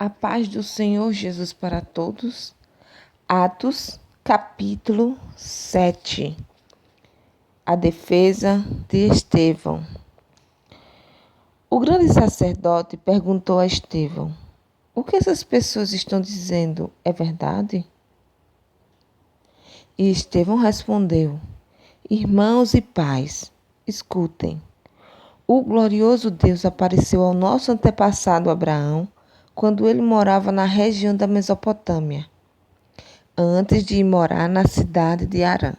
A paz do Senhor Jesus para todos. Atos, capítulo 7. A defesa de Estevão. O grande sacerdote perguntou a Estevão: o que essas pessoas estão dizendo é verdade? E Estevão respondeu: irmãos e pais, escutem. O glorioso Deus apareceu ao nosso antepassado Abraão quando ele morava na região da Mesopotâmia, antes de ir morar na cidade de Harã.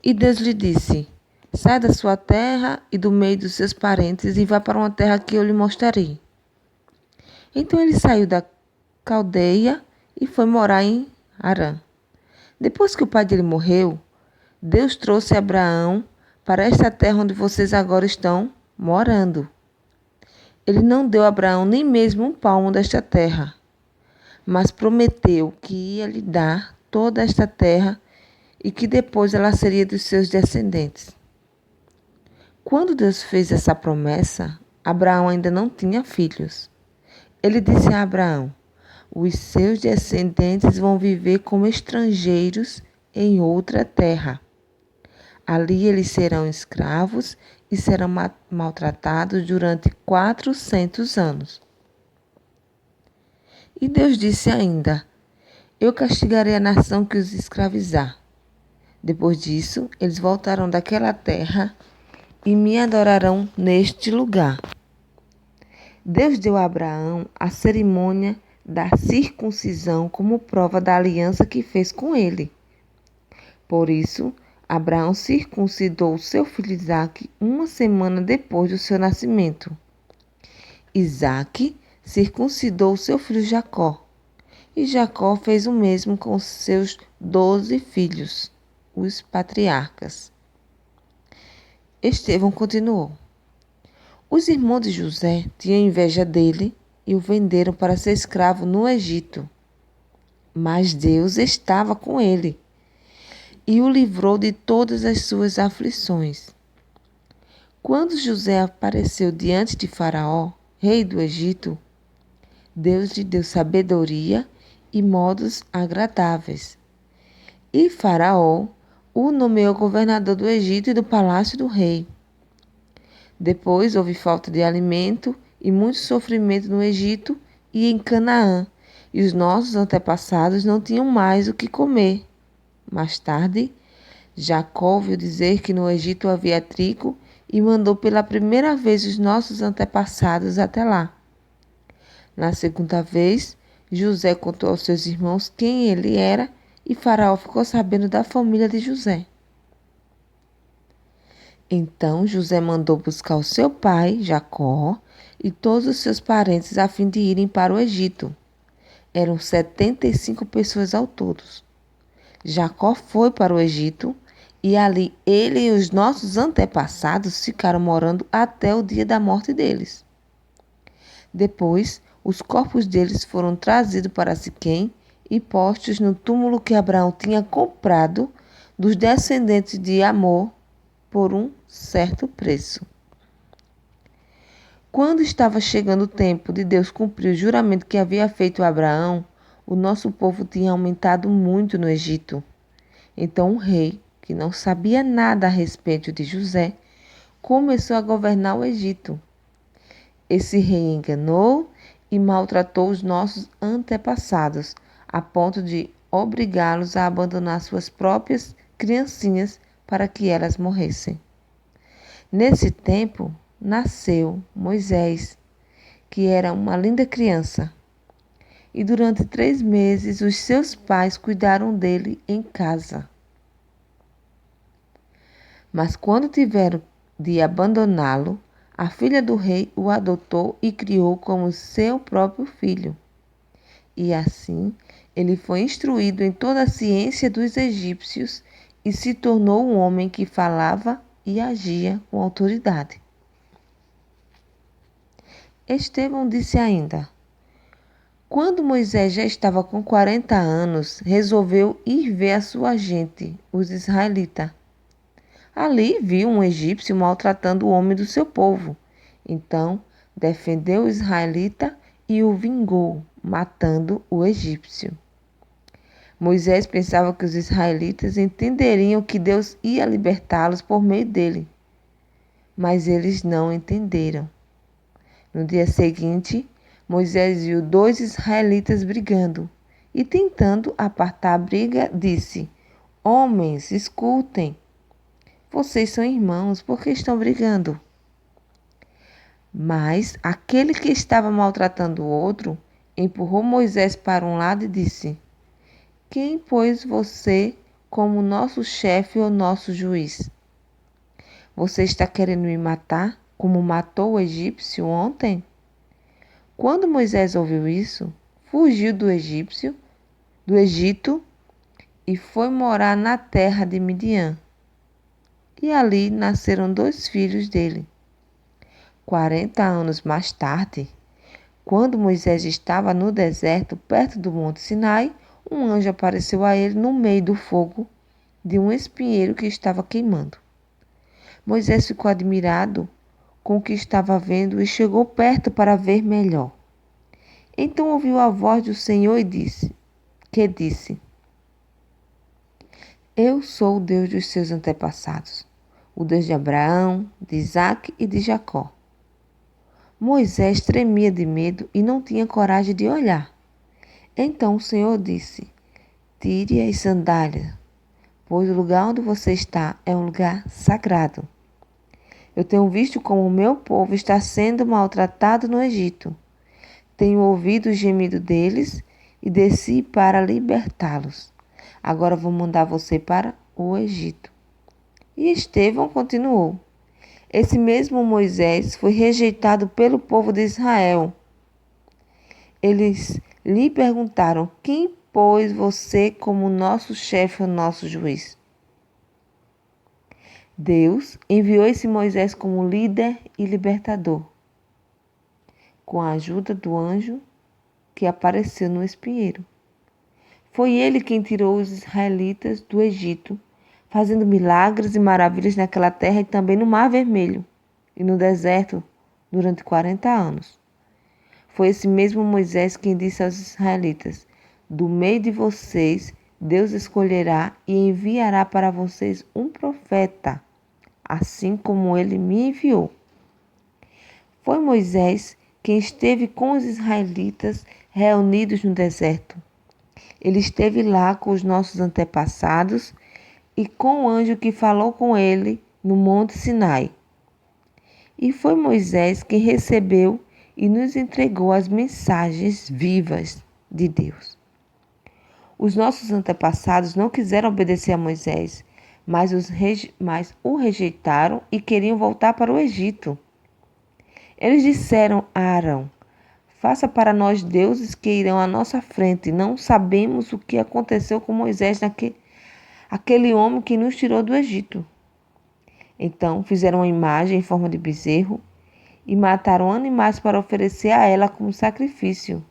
E Deus lhe disse: sai da sua terra e do meio dos seus parentes e vá para uma terra que eu lhe mostrarei. Então ele saiu da Caldeia e foi morar em Harã. Depois que o pai dele morreu, Deus trouxe Abraão para esta terra onde vocês agora estão morando. Ele não deu a Abraão nem mesmo um palmo desta terra, mas prometeu que ia lhe dar toda esta terra e que depois ela seria dos seus descendentes. Quando Deus fez essa promessa, Abraão ainda não tinha filhos. Ele disse a Abraão: os seus descendentes vão viver como estrangeiros em outra terra. Ali eles serão escravos e serão maltratados durante 400 anos. E Deus disse ainda: eu castigarei a nação que os escravizar. Depois disso, eles voltarão daquela terra e me adorarão neste lugar. Deus deu a Abraão a cerimônia da circuncisão como prova da aliança que fez com ele. Por isso, Abraão circuncidou seu filho Isaque uma semana depois do seu nascimento. Isaque circuncidou seu filho Jacó, e Jacó fez o mesmo com seus 12 filhos, os patriarcas. Estevão continuou: os irmãos de José tinham inveja dele e o venderam para ser escravo no Egito. Mas Deus estava com ele e o livrou de todas as suas aflições. Quando José apareceu diante de Faraó, rei do Egito, Deus lhe deu sabedoria e modos agradáveis. E Faraó o nomeou governador do Egito e do palácio do rei. Depois houve falta de alimento e muito sofrimento no Egito e em Canaã, e os nossos antepassados não tinham mais o que comer. Mais tarde, Jacó ouviu dizer que no Egito havia trigo e mandou pela primeira vez os nossos antepassados até lá. Na segunda vez, José contou aos seus irmãos quem ele era e Faraó ficou sabendo da família de José. Então José mandou buscar o seu pai, Jacó, e todos os seus parentes a fim de irem para o Egito. Eram 75 pessoas ao todo. Jacó foi para o Egito e ali ele e os nossos antepassados ficaram morando até o dia da morte deles. Depois, os corpos deles foram trazidos para Siquém e postos no túmulo que Abraão tinha comprado dos descendentes de Amor por um certo preço. Quando estava chegando o tempo de Deus cumprir o juramento que havia feito a Abraão, o nosso povo tinha aumentado muito no Egito. Então o rei, que não sabia nada a respeito de José, começou a governar o Egito. Esse rei enganou e maltratou os nossos antepassados, a ponto de obrigá-los a abandonar suas próprias criancinhas para que elas morressem. Nesse tempo, nasceu Moisés, que era uma linda criança. E durante 3 meses os seus pais cuidaram dele em casa. Mas quando tiveram de abandoná-lo, a filha do rei o adotou e criou como seu próprio filho. E assim, ele foi instruído em toda a ciência dos egípcios e se tornou um homem que falava e agia com autoridade. Estevão disse ainda: quando Moisés já estava com 40 anos, resolveu ir ver a sua gente, os israelitas. Ali viu um egípcio maltratando o homem do seu povo. Então, defendeu o israelita e o vingou, matando o egípcio. Moisés pensava que os israelitas entenderiam que Deus ia libertá-los por meio dele, mas eles não entenderam. No dia seguinte, Moisés viu 2 israelitas brigando e, tentando apartar a briga, disse: Homens, escutem, vocês são irmãos, por que estão brigando? Mas aquele que estava maltratando o outro empurrou Moisés para um lado e disse: Quem pôs você como nosso chefe ou nosso juiz? Você está querendo me matar, como matou o egípcio ontem? Quando Moisés ouviu isso, fugiu do Egito, e foi morar na terra de Midian. E ali nasceram 2 filhos dele. 40 anos mais tarde, quando Moisés estava no deserto, perto do Monte Sinai, um anjo apareceu a ele no meio do fogo de um espinheiro que estava queimando. Moisés ficou admirado com o que estava vendo e chegou perto para ver melhor. Então ouviu a voz do Senhor e disse: Eu sou o Deus dos seus antepassados, o Deus de Abraão, de Isaque e de Jacó. Moisés tremia de medo e não tinha coragem de olhar. Então o Senhor disse: Tire as sandálias, pois o lugar onde você está é um lugar sagrado. Eu tenho visto como o meu povo está sendo maltratado no Egito. Tenho ouvido o gemido deles e desci para libertá-los. Agora vou mandar você para o Egito. E Estevão continuou: Esse mesmo Moisés foi rejeitado pelo povo de Israel. Eles lhe perguntaram: Quem pôs você como nosso chefe ou nosso juiz? Deus enviou esse Moisés como líder e libertador, com a ajuda do anjo que apareceu no espinheiro. Foi ele quem tirou os israelitas do Egito, fazendo milagres e maravilhas naquela terra e também no Mar Vermelho e no deserto durante 40 anos. Foi esse mesmo Moisés quem disse aos israelitas: Do meio de vocês, Deus escolherá e enviará para vocês um profeta, assim como ele me enviou. Foi Moisés quem esteve com os israelitas reunidos no deserto. Ele esteve lá com os nossos antepassados e com o anjo que falou com ele no Monte Sinai. E foi Moisés quem recebeu e nos entregou as mensagens vivas de Deus. Os nossos antepassados não quiseram obedecer a Moisés, mas o rejeitaram e queriam voltar para o Egito. Eles disseram a Arão: Faça para nós deuses que irão à nossa frente. Não sabemos o que aconteceu com Moisés, aquele homem que nos tirou do Egito. Então fizeram uma imagem em forma de bezerro e mataram animais para oferecer a ela como sacrifício.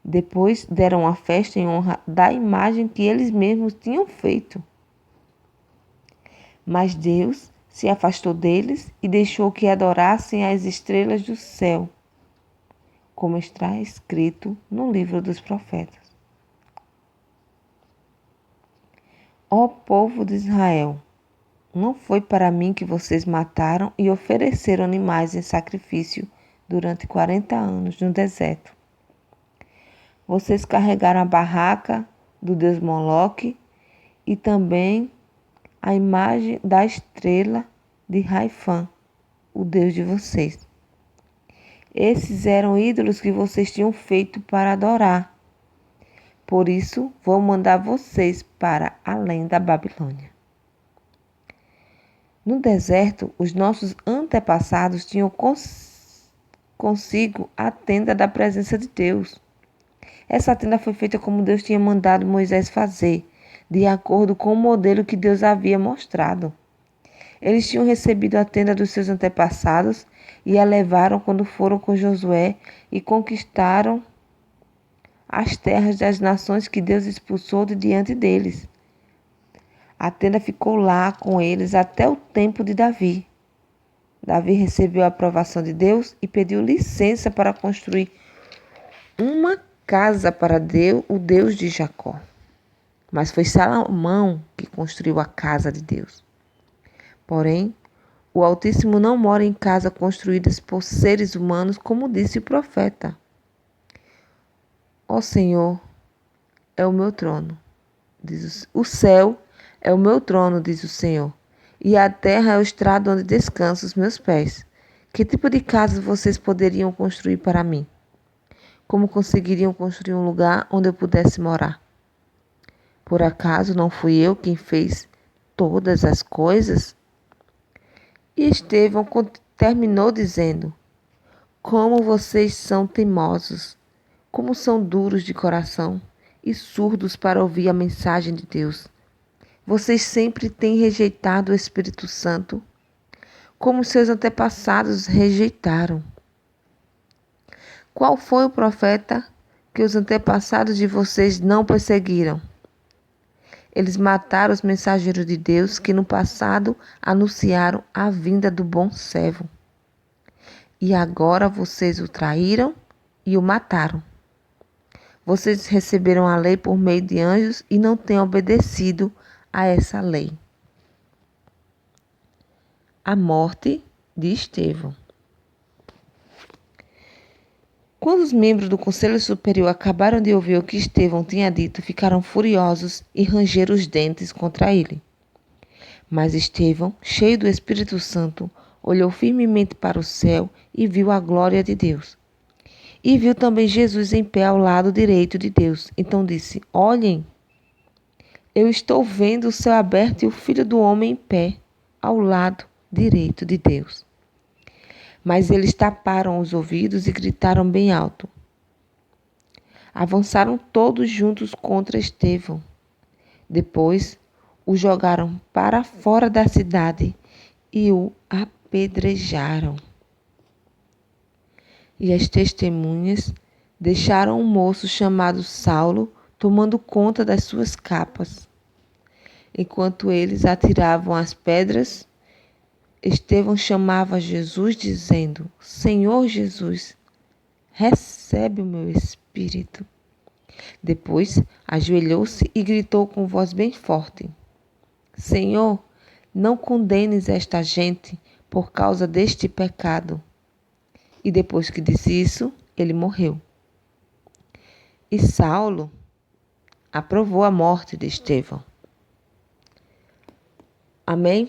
Depois deram uma festa em honra da imagem que eles mesmos tinham feito. Mas Deus se afastou deles e deixou que adorassem as estrelas do céu, como está escrito no livro dos profetas. Ó povo de Israel, não foi para mim que vocês mataram e ofereceram animais em sacrifício durante 40 anos no deserto. Vocês carregaram a barraca do deus Moloque e também a imagem da estrela de Raifã, o deus de vocês. Esses eram ídolos que vocês tinham feito para adorar. Por isso, vou mandar vocês para além da Babilônia. No deserto, os nossos antepassados tinham consigo a tenda da presença de Deus. Essa tenda foi feita como Deus tinha mandado Moisés fazer, de acordo com o modelo que Deus havia mostrado. Eles tinham recebido a tenda dos seus antepassados e a levaram quando foram com Josué e conquistaram as terras das nações que Deus expulsou de diante deles. A tenda ficou lá com eles até o tempo de Davi. Davi recebeu a aprovação de Deus e pediu licença para construir uma casa para Deus, o Deus de Jacó. Mas foi Salomão que construiu a casa de Deus. Porém, o Altíssimo não mora em casas construídas por seres humanos, como disse o profeta. Ó Senhor, é o meu trono, diz o céu é o meu trono, diz o Senhor, e a terra é o estrado onde descansam os meus pés. Que tipo de casas vocês poderiam construir para mim? Como conseguiriam construir um lugar onde eu pudesse morar? Por acaso não fui eu quem fez todas as coisas? E Estevão terminou dizendo: Como vocês são teimosos, como são duros de coração e surdos para ouvir a mensagem de Deus. Vocês sempre têm rejeitado o Espírito Santo, como seus antepassados rejeitaram. Qual foi o profeta que os antepassados de vocês não perseguiram? Eles mataram os mensageiros de Deus que no passado anunciaram a vinda do bom servo. E agora vocês o traíram e o mataram. Vocês receberam a lei por meio de anjos e não têm obedecido a essa lei. A morte de Estevão. Quando os membros do Conselho Superior acabaram de ouvir o que Estevão tinha dito, ficaram furiosos e rangeram os dentes contra ele. Mas Estevão, cheio do Espírito Santo, olhou firmemente para o céu e viu a glória de Deus. E viu também Jesus em pé ao lado direito de Deus. Então disse: Olhem, eu estou vendo o céu aberto e o Filho do Homem em pé, ao lado direito de Deus. Mas eles taparam os ouvidos e gritaram bem alto. Avançaram todos juntos contra Estevão. Depois o jogaram para fora da cidade e o apedrejaram. E as testemunhas deixaram um moço chamado Saulo tomando conta das suas capas. Enquanto eles atiravam as pedras, Estevão chamava Jesus dizendo: Senhor Jesus, recebe o meu espírito. Depois ajoelhou-se e gritou com voz bem forte: Senhor, não condenes esta gente por causa deste pecado. E depois que disse isso, ele morreu. E Saulo aprovou a morte de Estevão. Amém?